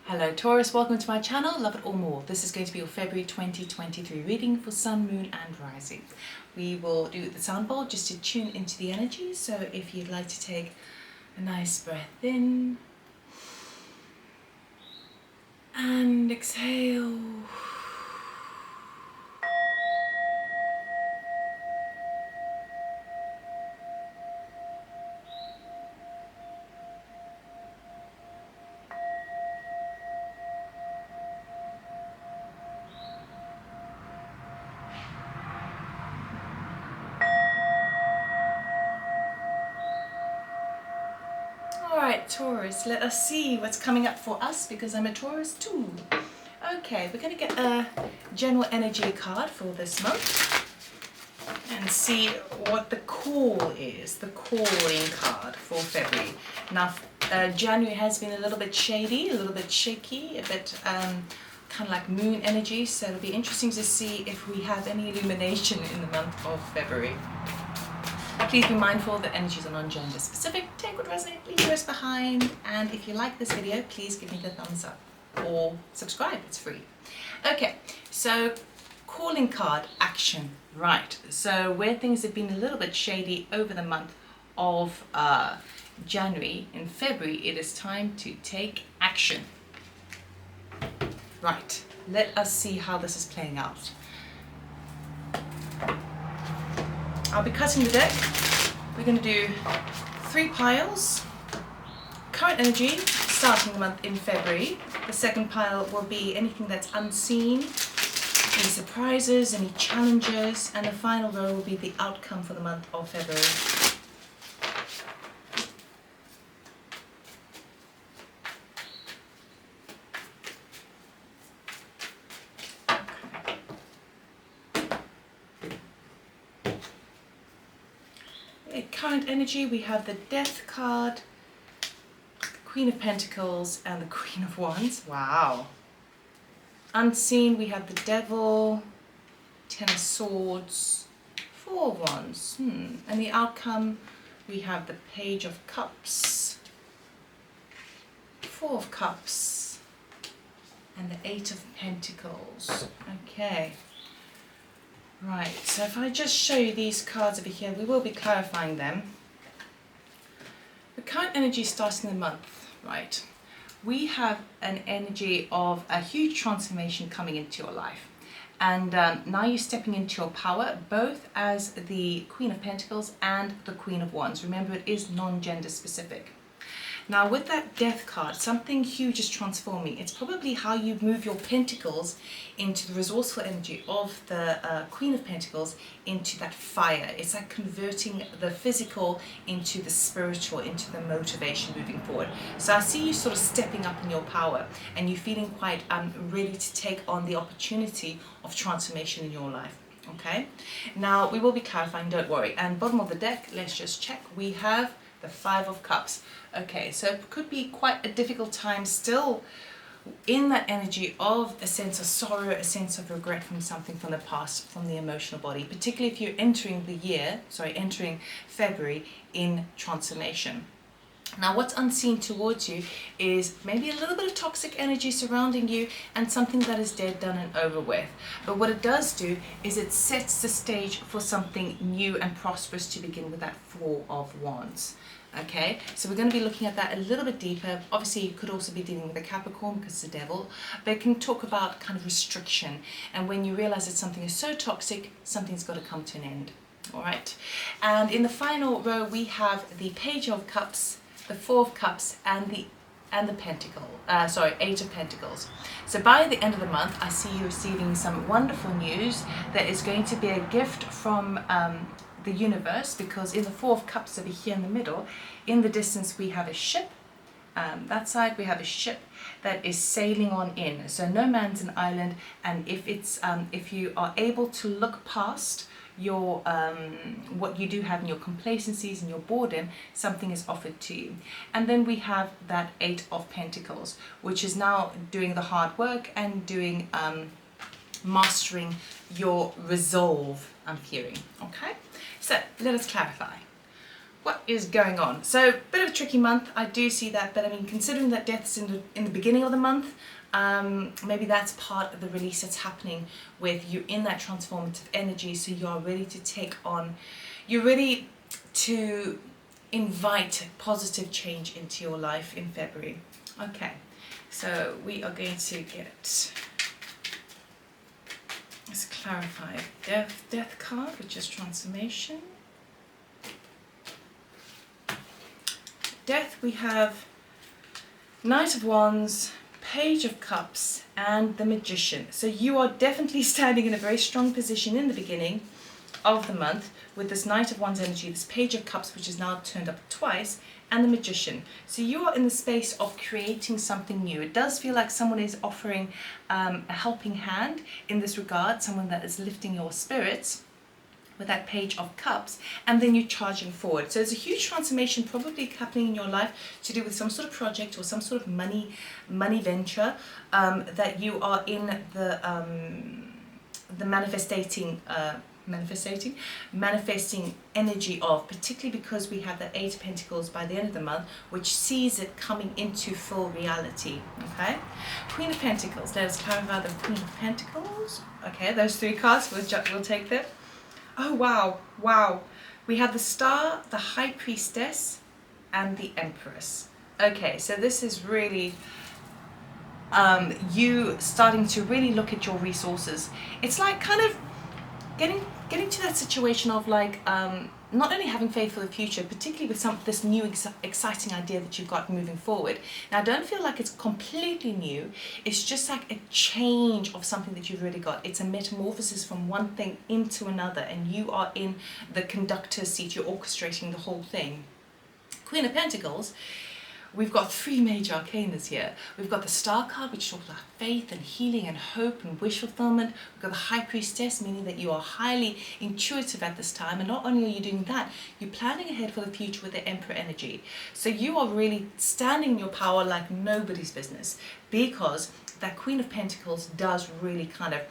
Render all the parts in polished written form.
Hello Taurus, welcome to my channel, Love It or More. This is going to be your February 2023 reading for Sun, Moon and Rising. We will do the sound bowl just to tune into the energy, so if you'd like to take a nice breath in and exhale. Alright Taurus, let us see what's coming up for us because I'm a Taurus too. Okay, we're going to get a general energy card for this month and see what the call is, the calling card for February. Now January has been a little bit shady, a little bit shaky, a bit kind of like moon energy, so it'll be interesting to see if we have any illumination in the month of February. Please be mindful that energies are non-gender specific. Take what resonates, leave the rest behind. And if you like this video, please give me the thumbs up or subscribe, it's free. Okay, so calling card action. Right, so where things have been a little bit shady over the month of January, in February, it is time to take action. Right, let us see how this is playing out. I'll be cutting the deck. We're going to do 3 piles. Current energy starting the month in February. The second pile will be anything that's unseen, any surprises, any challenges, and the final row will be the outcome for the month of February. Current energy, we have the Death card, the Queen of Pentacles and the Queen of Wands. Wow. Unseen, we have the Devil, Ten of Swords, Four of Wands. And the outcome, we have the Page of Cups, Four of Cups and the Eight of Pentacles. Okay. Right, so if I just show you these cards over here, we will be clarifying them. The current energy starting the month, right? We have an energy of a huge transformation coming into your life. And now you're stepping into your power, both as the Queen of Pentacles and the Queen of Wands. Remember, it is non-gender specific. Now with that Death card, something huge is transforming. It's probably how you move your pentacles into the resourceful energy of the Queen of Pentacles into that fire. It's like converting the physical into the spiritual, into the motivation moving forward. So I see you sort of stepping up in your power and you're feeling quite ready to take on the opportunity of transformation in your life. Okay, now we will be clarifying, don't worry. And bottom of the deck, let's just check. We have the Five of Cups. Okay, so it could be quite a difficult time still in that energy of a sense of sorrow, a sense of regret from something from the past, from the emotional body, particularly if you're entering February in transformation. Now what's unseen towards you is maybe a little bit of toxic energy surrounding you and something that is dead, done and over with. But what it does do is it sets the stage for something new and prosperous to begin with that Four of Wands. Okay, so we're going to be looking at that a little bit deeper. Obviously you could also be dealing with a Capricorn because it's the devil, but it can talk about kind of restriction, and when you realize that something is so toxic, something's got to come to an end. All right, and in the final row we have the Page of Cups, the Four of Cups and the Eight of Pentacles. So by the end of the month I see you receiving some wonderful news. There is going to be a gift from the universe, because in the Four of Cups over here in the middle, in the distance we have a ship. That side we have a ship that is sailing on in. So no man's an island, and if you are able to look past your what you do have in your complacencies and your boredom, something is offered to you. And then we have that Eight of Pentacles, which is now doing the hard work and doing mastering your resolve, I'm hearing. Okay, so let us clarify. what is going on? So, bit of a tricky month, I do see that, but I mean, considering that death's in the beginning of the month, maybe that's part of the release that's happening with you in that transformative energy, so you are ready to take on, you're ready to invite positive change into your life in February. Okay, so we are going to get, let's clarify, death card, which is transformation. Death, we have Knight of Wands, Page of Cups, and the Magician. So you are definitely standing in a very strong position in the beginning of the month with this Knight of Wands energy, this Page of Cups, which is now turned up twice, and the Magician. So you are in the space of creating something new. It does feel like someone is offering a helping hand in this regard, someone that is lifting your spirits with that Page of Cups, and then you're charging forward. So there's a huge transformation probably happening in your life to do with some sort of project or some sort of money venture that you are in the manifesting energy of, particularly because we have the Eight of Pentacles by the end of the month, which sees it coming into full reality. Okay, Queen of Pentacles. Let us clarify the Queen of Pentacles. Okay, those three cards, we'll take them. Oh, wow. We have the Star, the High Priestess, and the Empress. Okay, so this is really you starting to really look at your resources. It's like kind of getting to that situation of like not only having faith for the future, particularly with this new exciting idea that you've got moving forward. Now, don't feel like it's completely new. It's just like a change of something that you've already got. It's a metamorphosis from one thing into another, and you are in the conductor's seat. You're orchestrating the whole thing. Queen of Pentacles. We've got three major arcanas here. We've got the Star card, which talks about faith and healing and hope and wish fulfillment. We've got the High Priestess, meaning that you are highly intuitive at this time. And not only are you doing that, you're planning ahead for the future with the Emperor energy. So you are really standing in your power like nobody's business, because that Queen of Pentacles does really kind of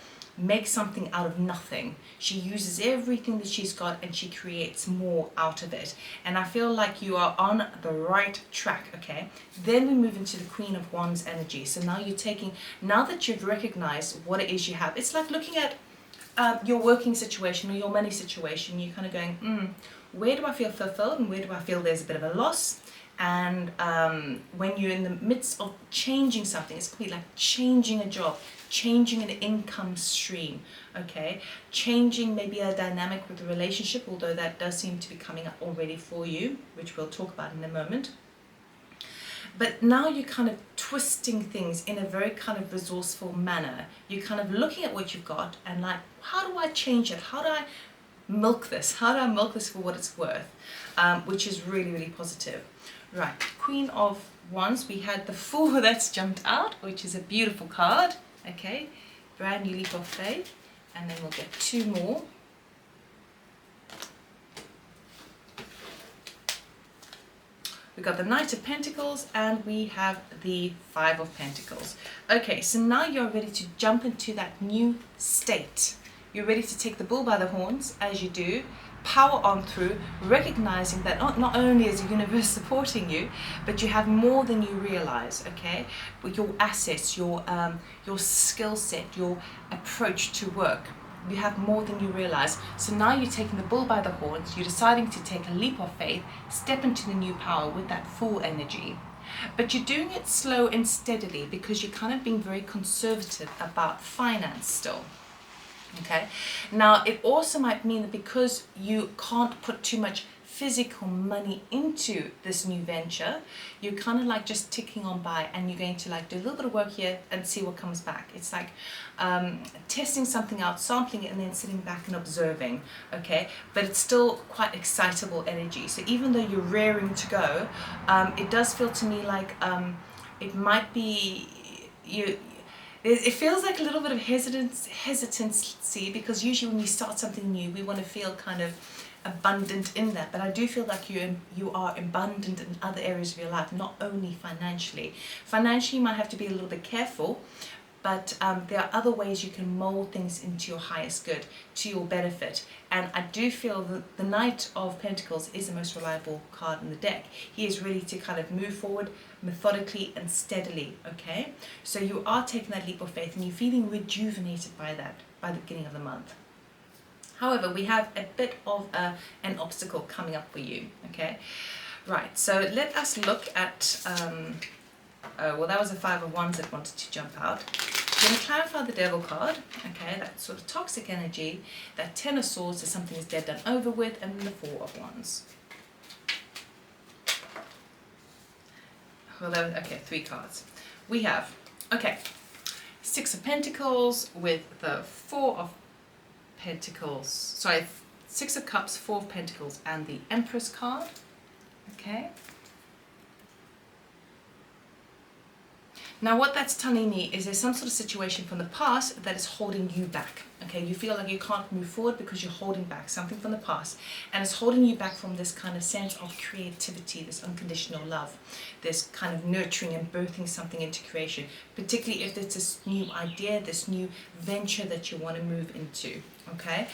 make something out of nothing. She uses everything that she's got and she creates more out of it. And I feel like you are on the right track, okay? Then we move into the Queen of Wands energy. So now now that you've recognized what it is you have, it's like looking at your working situation or your money situation. You're kind of going, where do I feel fulfilled and where do I feel there's a bit of a loss? And when you're in the midst of changing something, it's quite like changing a job, changing an income stream, okay? Changing maybe a dynamic with the relationship, although that does seem to be coming up already for you, which we'll talk about in a moment. But now you're kind of twisting things in a very kind of resourceful manner. You're kind of looking at what you've got and like, how do I change it? How do I milk this? How do I milk this for what it's worth? Which is really, really positive. Right, Queen of Wands, we had the Fool that's jumped out, which is a beautiful card. Okay, brand new leap of faith, and then we'll get two more. We've got the Knight of Pentacles and we have the Five of Pentacles. Okay, so now you're ready to jump into that new state. You're ready to take the bull by the horns, as you do, power on through, recognizing that not only is the universe supporting you, but you have more than you realize, okay? With your assets, your skill set, your approach to work, you have more than you realize. So now you're taking the bull by the horns, you're deciding to take a leap of faith, step into the new power with that Fool energy. But you're doing it slow and steadily because you're kind of being very conservative about finance still. Okay, now it also might mean that because you can't put too much physical money into this new venture, you're kind of like just ticking on by, and you're going to like do a little bit of work here and see what comes back. It's like testing something out, sampling it, and then sitting back and observing, okay? But it's still quite excitable energy. So even though you're raring to go, it does feel to me like it might be it feels like a little bit of hesitancy, because usually when we start something new, we want to feel kind of abundant in that. But I do feel like you are abundant in other areas of your life, not only financially. Financially, you might have to be a little bit careful, but there are other ways you can mold things into your highest good, to your benefit. And I do feel that the Knight of Pentacles is the most reliable card in the deck. He is ready to kind of move forward methodically and steadily, okay? So you are taking that leap of faith and you're feeling rejuvenated by that by the beginning of the month. However, we have a bit of an obstacle coming up for you, okay? Right, so let us look at, well, that was a 5 of Wands that wanted to jump out. We're going to clarify the Devil card, okay? That sort of toxic energy, that 10 of Swords is something that's dead, done, over with, and the 4 of Wands. Well, that was, okay, 3 cards. We have, okay, 6 of Pentacles with the 4 of Pentacles, sorry, 6 of Cups, 4 of Pentacles, and the Empress card, okay? Now what that's telling me is there's some sort of situation from the past that is holding you back, okay? You feel like you can't move forward because you're holding back something from the past, and it's holding you back from this kind of sense of creativity, this unconditional love, this kind of nurturing and birthing something into creation, particularly if it's this new idea, this new venture that you want to move into, okay?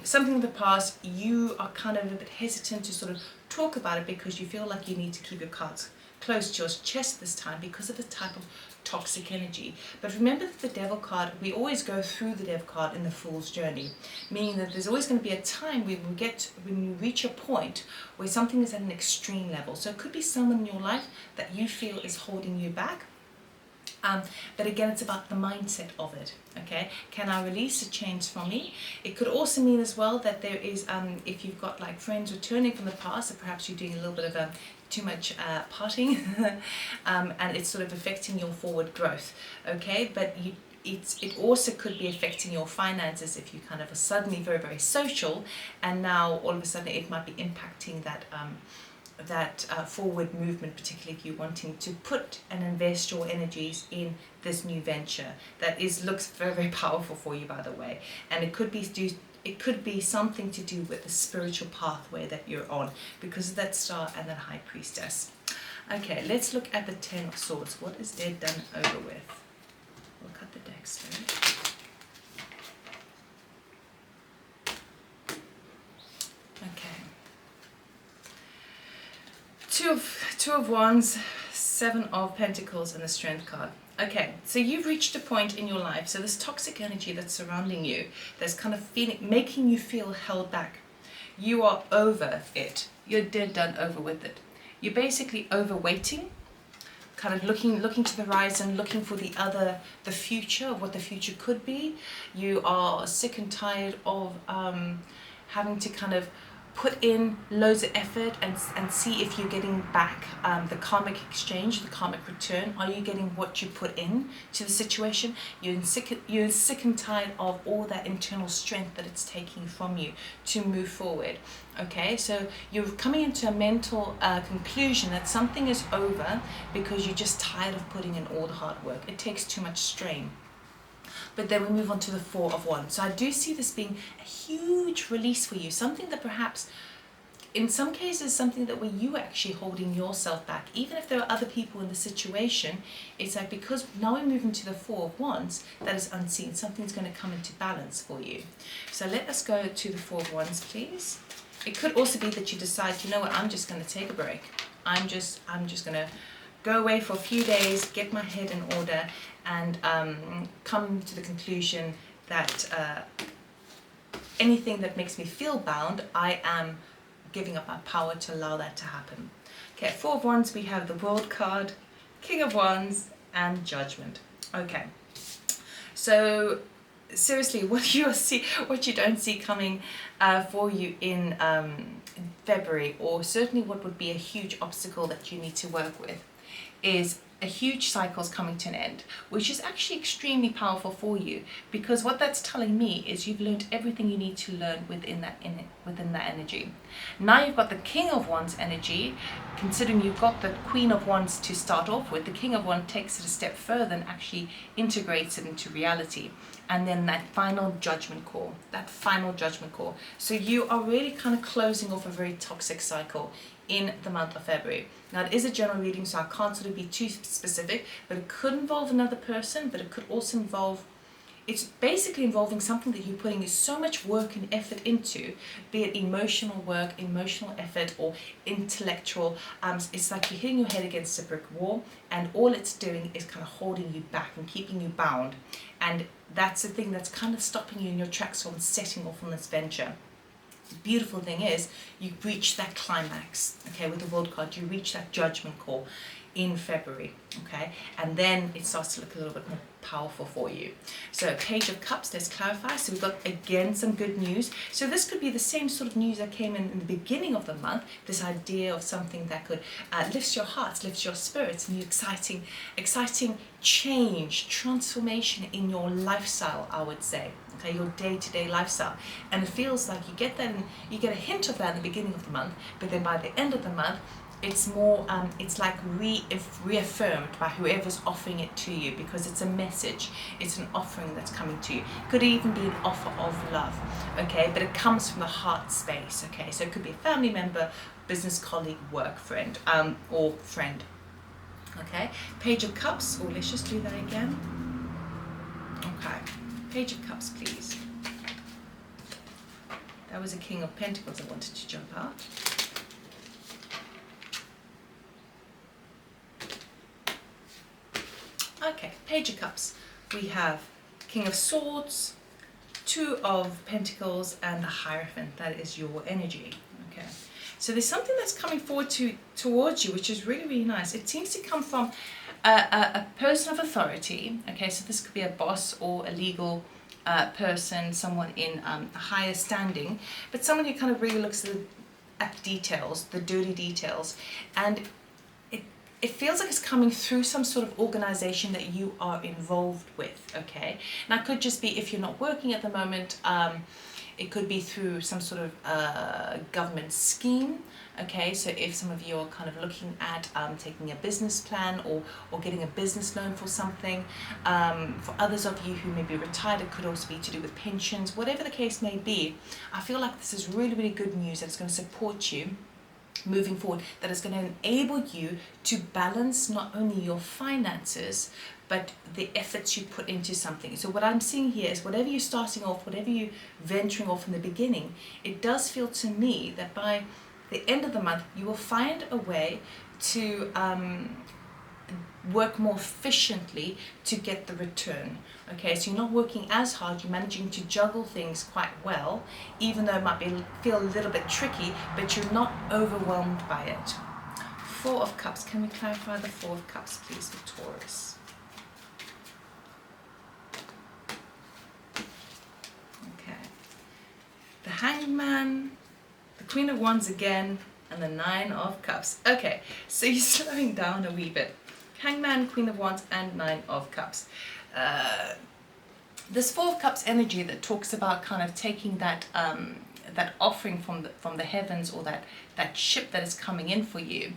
Something in the past, you are kind of a bit hesitant to sort of talk about it because you feel like you need to keep your cards close to your chest this time because of the type of toxic energy. But remember that the Devil card, we always go through the Devil card in the Fool's journey, meaning that there's always going to be a time when you reach a point where something is at an extreme level. So it could be someone in your life that you feel is holding you back. But again, it's about the mindset of it, okay? Can I release a change from me? It could also mean as well that there is, if you've got like friends returning from the past, or perhaps you're doing a little bit of too much partying, and it's sort of affecting your forward growth, okay? But it also could be affecting your finances if you kind of are suddenly very, very social, and now all of a sudden it might be impacting that forward movement, particularly if you're wanting to put and invest your energies in this new venture that looks very, very powerful for you, by the way. And it could be something to do with the spiritual pathway that you're on because of that Star and that High Priestess. Okay, let's look at the 10 of Swords. What is dead, done, over with? We'll cut the deck straight. Okay. Two of Wands, 7 of Pentacles, and the Strength card. Okay, so you've reached a point in your life, so this toxic energy that's surrounding you, that's kind of making you feel held back. You are over it. You're dead done over with it. You're basically overweighting, kind of looking to the horizon, looking for the future, of what the future could be. You are sick and tired of having to kind of put in loads of effort and see if you're getting back the karmic exchange, the karmic return. Are you getting what you put in to the situation? You're sick and tired of all that internal strength that it's taking from you to move forward. Okay, so you're coming into a mental conclusion that something is over because you're just tired of putting in all the hard work. It takes too much strain. But then we move on to the 4 of Wands. So I do see this being a huge release for you, something that perhaps, in some cases, something that where you actually holding yourself back. Even if there are other people in the situation, it's like because now we're moving to the 4 of Wands, that is unseen. Something's going to come into balance for you. So let us go to the 4 of Wands, please. It could also be that you decide, you know what, I'm just going to take a break. I'm just going to go away for a few days, get my head in order, and come to the conclusion that anything that makes me feel bound, I am giving up my power to allow that to happen. Okay, 4 of Wands, we have the World card, King of Wands, and Judgment. Okay, so seriously, what you don't see coming for you in February, or certainly what would be a huge obstacle that you need to work with, is a huge cycle's coming to an end, which is actually extremely powerful for you, because what that's telling me is you've learned everything you need to learn within that energy. Now you've got the King of Wands energy. Considering you've got the Queen of Wands to start off with, the King of Wands takes it a step further and actually integrates it into reality. And then that final judgment call, So you are really kind of closing off a very toxic cycle in the month of February. Now it is a general reading, so I can't sort of be too specific, but it could involve another person, but it could also involve, it's basically involving something that you're putting so much work and effort into, be it emotional work, emotional effort, or intellectual. It's like you're hitting your head against a brick wall, and all it's doing is kind of holding you back and keeping you bound. And that's the thing that's kind of stopping you in your tracks from setting off on this venture. The beautiful thing is you reach that climax, okay, with the World card. You reach that judgment call in February, okay, and then it starts to look a little bit more powerful for you. So Page of Cups, let's clarify. So we've got again some good news. So this could be the same sort of news that came in the beginning of the month, this idea of something that could lift your hearts, lift your spirits, and exciting change, transformation in your lifestyle, I would say, okay, your day-to-day lifestyle. And it feels like you get that, and you get a hint of that in the beginning of the month, but then by the end of the month, it's more, it's like reaffirmed by whoever's offering it to you, because it's a message, it's an offering that's coming to you. Could even be an offer of love, okay, but it comes from the heart space, okay, so it could be a family member, business colleague, work friend, or friend, okay. Page of Cups, or let's just do that again, okay, Page of Cups, please. That was a King of Pentacles I wanted to jump out. Okay, Page of Cups. We have King of Swords, Two of Pentacles, and the Hierophant. That is your energy. Okay, so there's something that's coming forward towards you, which is really, really nice. It seems to come from a person of authority. Okay, so this could be a boss or a legal person, someone in a higher standing, but someone who kind of really looks at the details, the dirty details, and it feels like it's coming through some sort of organization that you are involved with, okay? And that could just be, if you're not working at the moment, it could be through some sort of government scheme, okay? So if some of you are kind of looking at taking a business plan or getting a business loan for something, for others of you who may be retired, it could also be to do with pensions, whatever the case may be. I feel like this is really, really good news that it's going to support you moving forward, that is going to enable you to balance not only your finances but the efforts you put into something. So what I'm seeing here is whatever you're starting off, whatever you're venturing off in the beginning, it does feel to me that by the end of the month you will find a way to work more efficiently to get the return. Okay, so you're not working as hard, you're managing to juggle things quite well, even though it might feel a little bit tricky, but you're not overwhelmed by it. Four of Cups, can we clarify the Four of Cups please for Taurus? Okay, the Hangman, the Queen of Wands again, and the Nine of Cups. Okay, so you're slowing down a wee bit. Hangman, Queen of Wands, and Nine of Cups. This Four of Cups energy that talks about kind of taking that that offering from the heavens, or that ship that is coming in for you,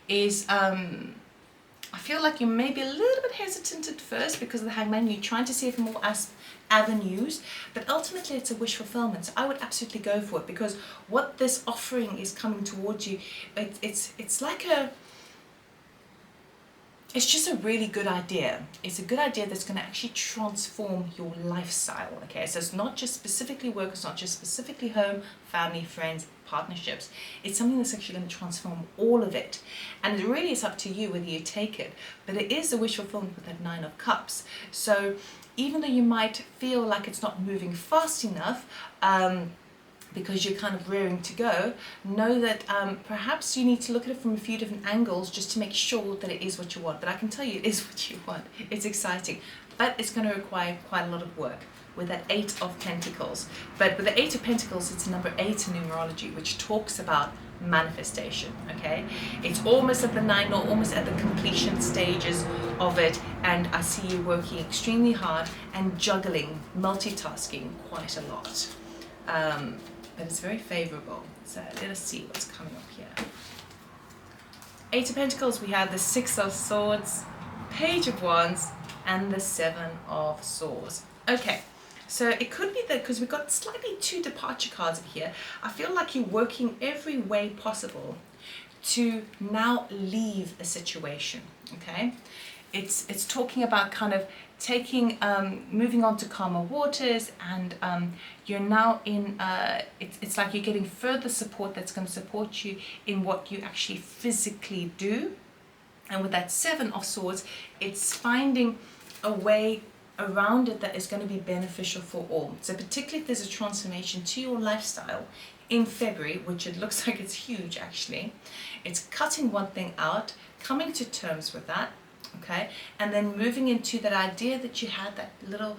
is I feel like you may be a little bit hesitant at first because of the Hangman. You're trying to see if more avenues, but ultimately it's a wish fulfillment. So I would absolutely go for it, because what this offering is coming towards you, it's like it's just a really good idea. It's a good idea that's going to actually transform your lifestyle, okay? So it's not just specifically work, it's not just specifically home, family, friends, partnerships. It's something that's actually going to transform all of it. And it really is up to you whether you take it. But it is a wish fulfillment with that Nine of Cups. So even though you might feel like it's not moving fast enough, because you're kind of rearing to go, know that perhaps you need to look at it from a few different angles just to make sure that it is what you want. But I can tell you it is what you want. It's exciting, but it's going to require quite a lot of work with that Eight of Pentacles. But with the Eight of Pentacles, it's number 8 in numerology, which talks about manifestation, okay? It's almost at the 9 or almost at the completion stages of it, and I see you working extremely hard and juggling, multitasking quite a lot. But it's very favorable. So let us see what's coming up here. Eight of Pentacles, we have the Six of Swords, Page of Wands, and the Seven of Swords. Okay, so it could be that because we've got slightly two departure cards over here, I feel like you're working every way possible to now leave a situation, okay? It's talking about kind of taking, moving on to calmer waters, and you're now in, it's like you're getting further support that's going to support you in what you actually physically do. And with that Seven of Swords, it's finding a way around it that is going to be beneficial for all. So particularly if there's a transformation to your lifestyle in February, which it looks like it's huge actually, it's cutting one thing out, coming to terms with that, okay, and then moving into that idea that you had, that little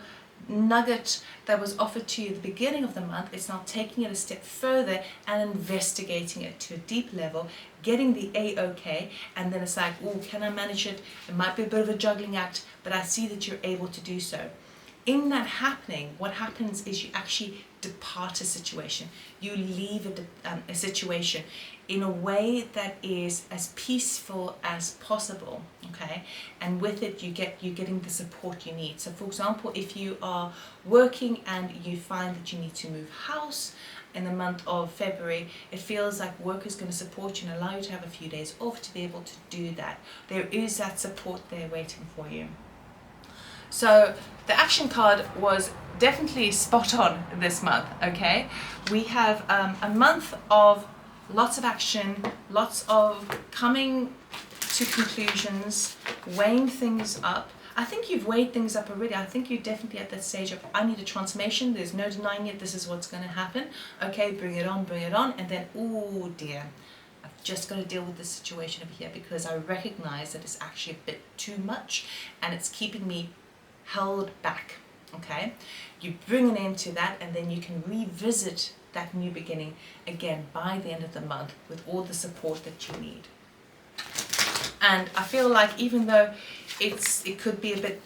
nugget that was offered to you at the beginning of the month. It's now taking it a step further and investigating it to a deep level, getting the A-OK, and then it's like, oh, can I manage it? It might be a bit of a juggling act, but I see that you're able to do so. In that happening, what happens is you actually depart a situation. You leave a situation in a way that is as peaceful as possible, okay? And with it, you're getting the support you need. So for example, if you are working and you find that you need to move house in the month of February, it feels like work is going to support you and allow you to have a few days off to be able to do that. There is that support there waiting for you. So the action card was definitely spot on this month, okay? We have a month of lots of action, lots of coming to conclusions, weighing things up. I think you've weighed things up already. I think you're definitely at that stage of, I need a transformation. There's no denying it. This is what's going to happen. Okay, bring it on. And then, oh dear, I've just got to deal with this situation over here because I recognize that it's actually a bit too much and it's keeping me held back, okay? You bring an end to that, and then you can revisit that new beginning again by the end of the month with all the support that you need. And I feel like even though it could be a bit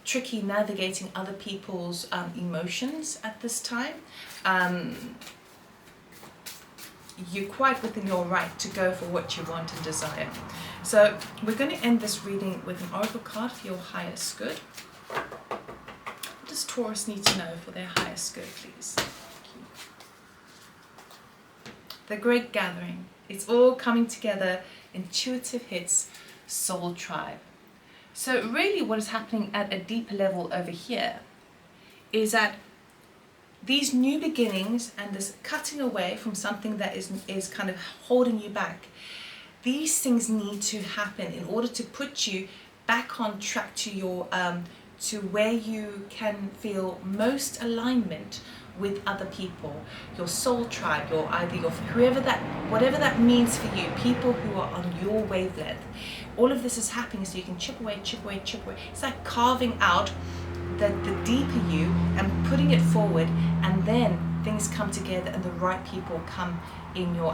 tricky navigating other people's emotions at this time, you're quite within your right to go for what you want and desire. So we're going to end this reading with an oracle card for your highest good. What does Taurus need to know for their highest good, please? The Great Gathering. It's all coming together. Intuitive hits, soul tribe. So really what is happening at a deeper level over here is that these new beginnings and this cutting away from something that is kind of holding you back, these things need to happen in order to put you back on track to your to where you can feel most alignment with other people, your soul tribe, your either your whatever that means for you, people who are on your wavelength. All of this is happening so you can chip away. It's like carving out the deeper you and putting it forward, and then things come together and the right people come in your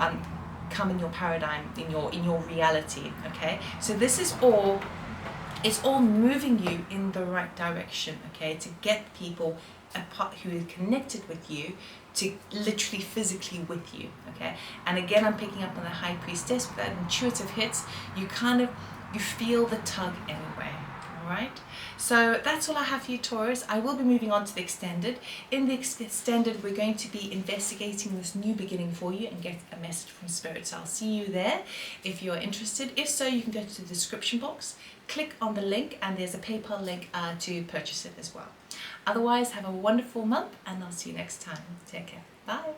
paradigm, in your reality, okay? So this is all, it's all moving you in the right direction, okay, to get people apart who are connected with you to literally physically with you, okay? And again, I'm picking up on the High Priestess with that intuitive hits. You feel the tug anyway. All right, so that's all I have for you, Taurus. I will be moving on to the extended. In the extended, we're going to be investigating this new beginning for you and get a message from Spirit. So I'll see you there if you're interested. If so, you can go to the description box, click on the link, and there's a PayPal link to purchase it as well. Otherwise, have a wonderful month, and I'll see you next time. Take care. Bye.